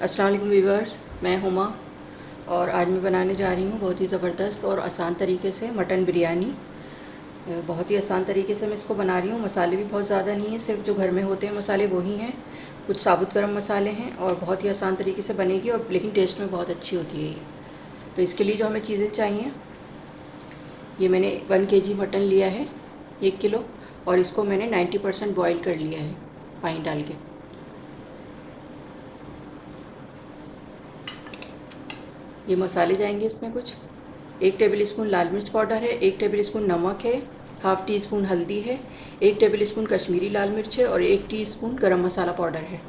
अस्सलाम वालेकुम व्यूअर्स, मैं हुमा और आज मैं बनाने जा रही हूँ बहुत ही ज़बरदस्त और आसान तरीके से मटन बिरयानी। बहुत ही आसान तरीके से मैं इसको बना रही हूँ। मसाले भी बहुत ज़्यादा नहीं हैं, सिर्फ जो घर में होते हैं मसाले वो ही हैं। कुछ साबुत गरम मसाले हैं और बहुत ही आसान तरीके से बनेगी और लेकिन टेस्ट में बहुत अच्छी होती है ये। तो इसके लिए जो हमें चीज़ें चाहिए, ये मैंने 1 kg मटन लिया है, 1 किलो, और इसको मैंने 90% बॉयल कर लिया है पानी डाल के। ये मसाले जाएंगे इसमें कुछ 1 टेबल स्पून लाल मिर्च पाउडर है, 1 टेबल स्पून नमक है, हाफ़ टी स्पून हल्दी है, 1 टेबल स्पून कश्मीरी लाल मिर्च है और 1 टीस्पून गरम मसाला पाउडर है।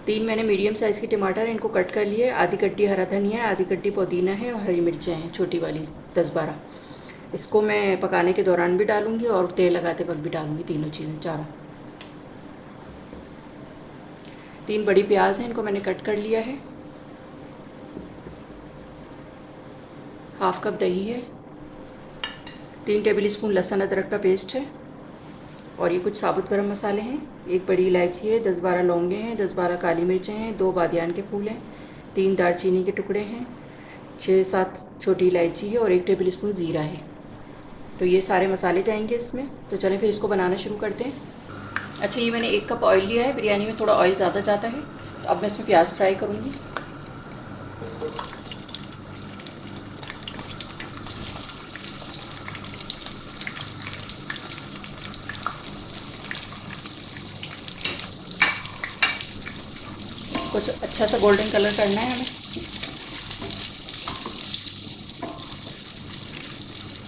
3 मैंने मीडियम साइज़ के टमाटर, इनको कट कर लिए। आधी कट्टी हरा धनिया है, आधी कट्टी पुदीना है और हरी मिर्चें हैं छोटी वाली 10-12। इसको मैं पकाने के दौरान भी डालूंगी और तेल लगाते वक्त भी डालूंगी, तीनों चीज़ें चारों। 3 बड़ी प्याज हैं, इनको मैंने कट कर लिया है। हाफ़ कप दही है, 3 टेबल स्पून लहसुन अदरक का पेस्ट है और ये कुछ साबुत गरम मसाले हैं। 1 बड़ी इलायची है, 10-12 लौंगे हैं, 10-12 काली मिर्चें हैं, 2 बादियान के फूल हैं, 3 दालचीनी के टुकड़े हैं, 6-7 छोटी इलायची है और 1 टेबल स्पून ज़ीरा है। तो ये सारे मसाले जाएंगे इसमें। तो चलें फिर इसको बनाना शुरू करते हैं। अच्छा, ये मैंने 1 कप ऑयल लिया है, बिरयानी में थोड़ा ऑयल ज़्यादा जाता है। तो अब मैं इसमें प्याज फ्राई करूँगी। इसको अच्छा सा गोल्डन कलर करना है हमें।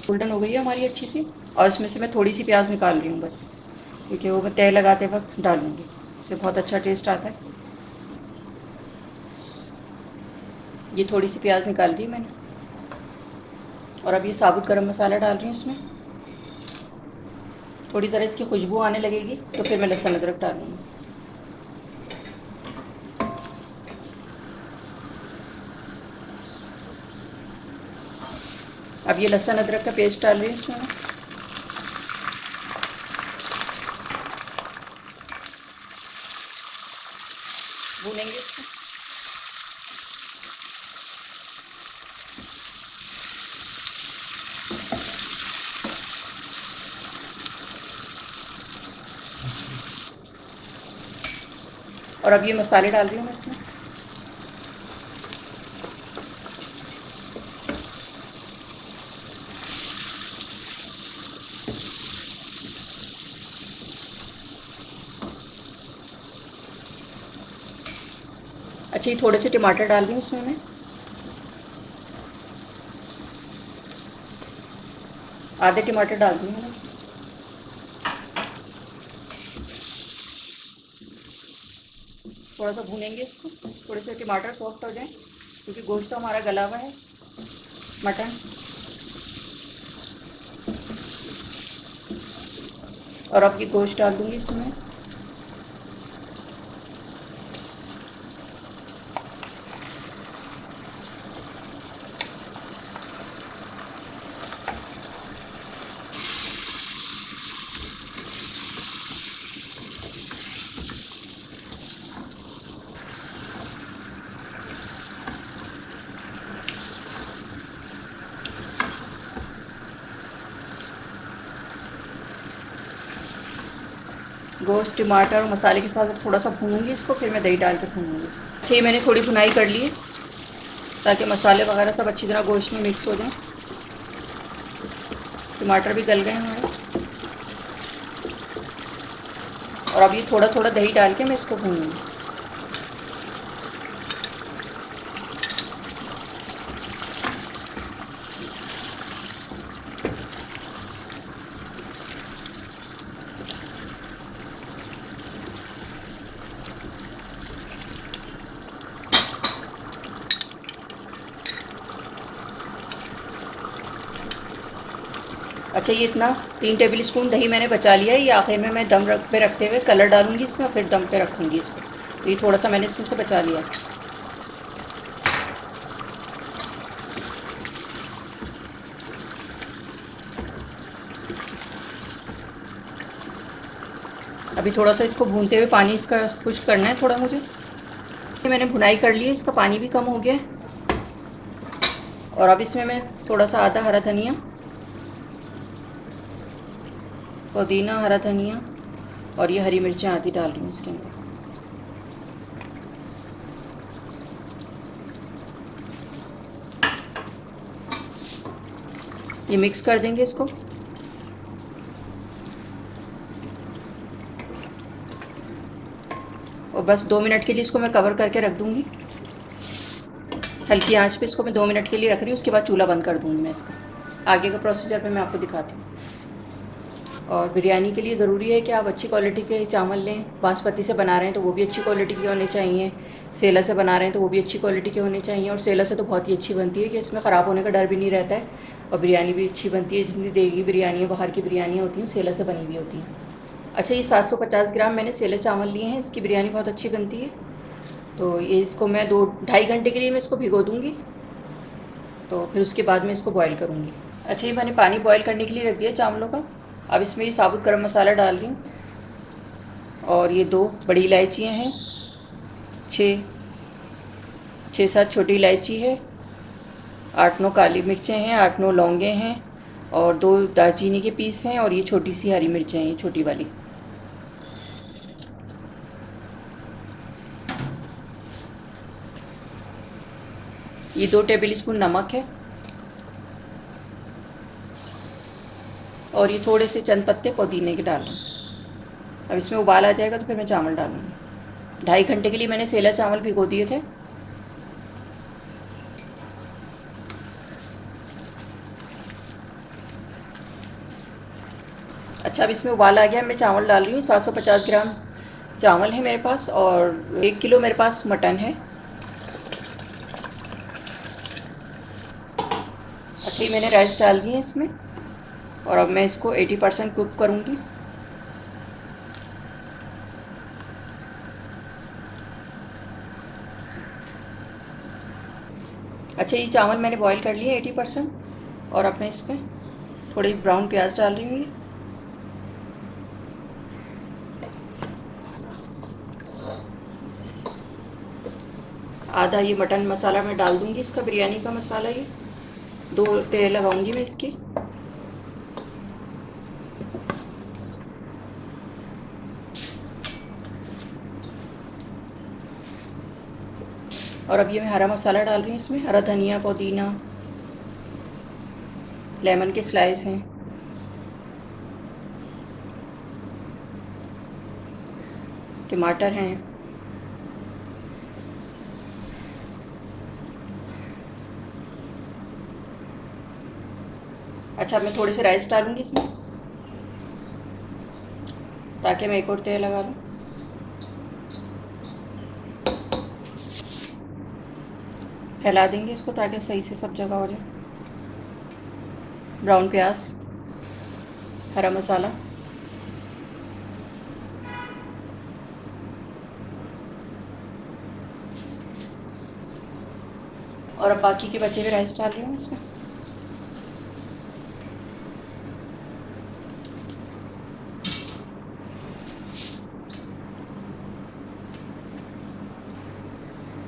गोल्डन हो गई है हमारी अच्छी सी, और इसमें से मैं थोड़ी सी प्याज निकाल रही हूँ बस, क्योंकि वो मैं तेल लगाते वक्त डालूँगी, इससे बहुत अच्छा टेस्ट आता है। ये थोड़ी सी प्याज निकाल ली मैंने और अब ये साबुत गरम मसाला डाल रही हूँ इसमें। थोड़ी ज़रा इसकी खुशबू आने लगेगी तो फिर मैं लहसुन अदरक डालूँगी। अब ये लहसुन अदरक का पेस्ट डाल रही हूँ इसमें मैं। भूनेंगे इसको। और अब ये मसाले डाल रही हूँ मैं इसमें। अच्छा, ये थोड़े से टमाटर डाल रही हूँ इसमें मैं। आधे टमाटर डाल दी मैंने। थोड़ा सा भूनेंगे इसको, थोड़े से टमाटर सॉफ्ट हो जाएं, क्योंकि गोश्त तो हमारा गला हुआ है, मटन। और अब ये गोश्त डाल दूँगी इसमें। गोश्त टमाटर और मसाले के साथ थोड़ा सा भूनूंगी इसको, फिर मैं दही डाल के भूनूंगी। अच्छा, ये मैंने थोड़ी भुनाई कर ली है ताकि मसाले वगैरह सब अच्छी तरह गोश्त में मिक्स हो जाएं। टमाटर भी गल गए हमारे। और अब ये थोड़ा थोड़ा दही डाल के मैं इसको भूनूंगी। अच्छा, ये इतना 3 टेबल स्पून दही मैंने बचा लिया है। ये आखिर में मैं दम पे रखते हुए कलर डालूंगी इसमें, फिर दम पे रखूंगी इसको। तो ये थोड़ा सा मैंने इसमें से बचा लिया। अभी थोड़ा सा इसको भूनते हुए पानी इसका खुश्क करना है थोड़ा मुझे। मैंने भुनाई कर ली है, इसका पानी भी कम हो गया है। और अब इसमें मैं थोड़ा सा आधा हरा धनिया, पुदीना, हरा धनिया और ये हरी मिर्चें आधी डाल रही हूँ इसके अंदर। ये मिक्स कर देंगे इसको। और बस 2 मिनट के लिए इसको मैं कवर करके रख दूँगी। हल्की आंच पे इसको मैं 2 मिनट के लिए रख रही हूँ, उसके बाद चूल्हा बंद कर दूँगी मैं इसका। आगे का प्रोसीजर पे मैं आपको दिखाती हूँ। और बिरयानी के लिए ज़रूरी है कि आप अच्छी क्वालिटी के चावल लें। बासमती से बना रहे हैं तो वो भी अच्छी क्वालिटी के होने चाहिए, सेला से बना रहे हैं तो वो भी अच्छी क्वालिटी के होने चाहिए। और सेला से तो बहुत ही अच्छी बनती है कि इसमें ख़राब होने का डर भी नहीं रहता है, और बिरयानी भी अच्छी बनती है। जितनी देगी बिरयानी बाहर की बिरयानियाँ होती हैं सेला से बनी हुई होती हैं। अच्छा, ये 750 ग्राम मैंने सेले चावल लिए हैं, इसकी बिरयानी बहुत अच्छी बनती है। तो ये इसको मैं 2-2.5 घंटे के लिए मैं इसको भिगो दूँगी, तो फिर उसके बाद मैं इसको बॉयल करूँगी। अच्छा, ये मैंने पानी बॉयल करने के लिए रख दिया चावलों का। अब इसमें ये साबुत गरम मसाला डाल रही हूँ। और ये 2 बड़ी इलायचियाँ हैं, 6-7 छोटी इलायची है, 8-9 काली मिर्चें हैं, 8-9 लौंगे हैं और 2 दालचीनी के पीस हैं। और ये छोटी सी हरी मिर्चें हैं, ये छोटी वाली। ये 2 टेबल स्पून नमक है। और ये थोड़े से चंद पत्ते पुदीने के डाल रही हूँ। अब इसमें उबाल आ जाएगा तो फिर मैं चावल डालूँगी। 2.5 घंटे के लिए मैंने सेला चावल भिगो दिए थे। अच्छा, अब इसमें उबाल आ गया, मैं चावल डाल रही हूँ। 750 ग्राम चावल है मेरे पास और 1 किलो मेरे पास मटन है। अच्छा, ये मैंने राइस डाल दिए इसमें और अब मैं इसको 80% कुक करूँगी। अच्छा, ये चावल मैंने बॉईल कर लिए 80%। और अब मैं इसमें थोड़ी ब्राउन प्याज डाल रही हूँ। आधा ये मटन मसाला मैं डाल दूँगी, इसका बिरयानी का मसाला। ये 2 तेल लगाऊंगी मैं इसकी। और अब ये मैं हरा मसाला डाल रही हूँ इसमें, हरा धनिया, पुदीना, लेमन के स्लाइस हैं, टमाटर हैं। अच्छा, मैं थोड़े से राइस डालूंगी इसमें ताकि मैं एक और तेल लगा लूँ। फैला देंगे इसको ताकि सही से सब जगह हो जाए। ब्राउन प्याज, हरा मसाला, और अब बाकी के बचे हुए राइस डाल रही हूँ इसमें।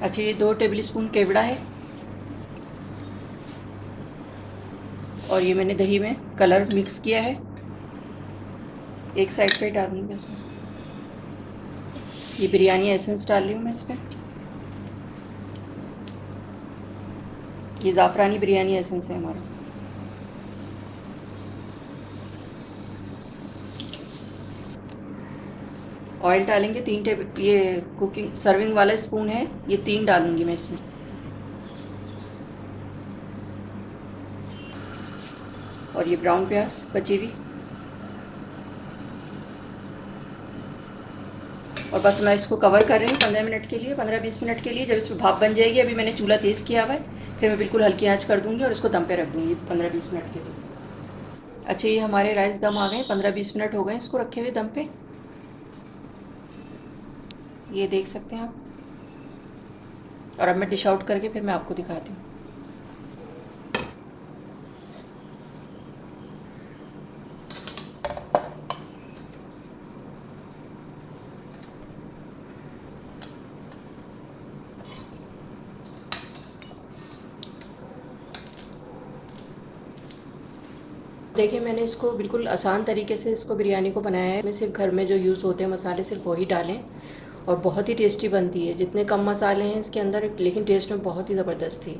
अच्छा, ये 2 टेबल स्पून केवड़ा है। और ये मैंने दही में कलर मिक्स किया है, एक साइड पे डालूंगी इसमें। ये बिरयानी एसेंस डाल रही हूँ मैं इसमें। ये ज़ाफ़रानी बिरयानी एसेंस है हमारा। ऑयल डालेंगे 3 टेबल, ये कुकिंग सर्विंग वाला स्पून है, ये 3 डालूंगी मैं इसमें। और ये ब्राउन प्याज बची हुई। और बस मैं इसको कवर कर रही हूँ 15 मिनट के लिए, 15-20 मिनट के लिए। जब इसमें भाप बन जाएगी, अभी मैंने चूल्हा तेज़ किया हुआ है, फिर मैं बिल्कुल हल्की आंच कर दूँगी और इसको दम पे रख दूँगी 15-20 मिनट के लिए। अच्छा, ये हमारे राइस दम आ गए, 15-20 मिनट हो गए इसको रखे हुए दम पे। ये देख सकते हैं आप। और अब मैं डिश आउट करके फिर मैं आपको दिखाती हूँ। देखिए, मैंने इसको बिल्कुल आसान तरीके से इसको बिरयानी को बनाया है। मैं सिर्फ़ घर में जो यूज़ होते हैं मसाले सिर्फ़ वही डालें और बहुत ही टेस्टी बनती है। जितने कम मसाले हैं इसके अंदर, लेकिन टेस्ट में बहुत ही ज़बरदस्त थी।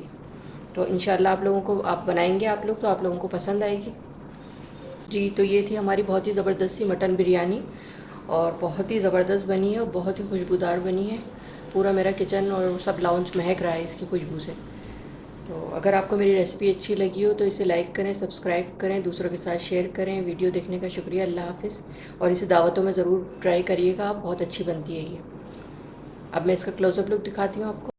तो इंशाल्लाह आप लोगों को, आप बनाएंगे आप लोग तो आप लोगों को पसंद आएगी। जी, तो ये थी हमारी बहुत ही ज़बरदस्त सी मटन बिरयानी और बहुत ही ज़बरदस्त बनी है और बहुत ही खुशबूदार बनी है। पूरा मेरा किचन और सब लाउंज महक रहा है इसकी खुशबू से। तो अगर आपको मेरी रेसिपी अच्छी लगी हो तो इसे लाइक करें, सब्सक्राइब करें, दूसरों के साथ शेयर करें। वीडियो देखने का शुक्रिया। अल्लाह हाफ़िज़। और इसे दावतों में ज़रूर ट्राई करिएगा आप, बहुत अच्छी बनती है ये। अब मैं इसका क्लोज़अप लुक दिखाती हूँ आपको।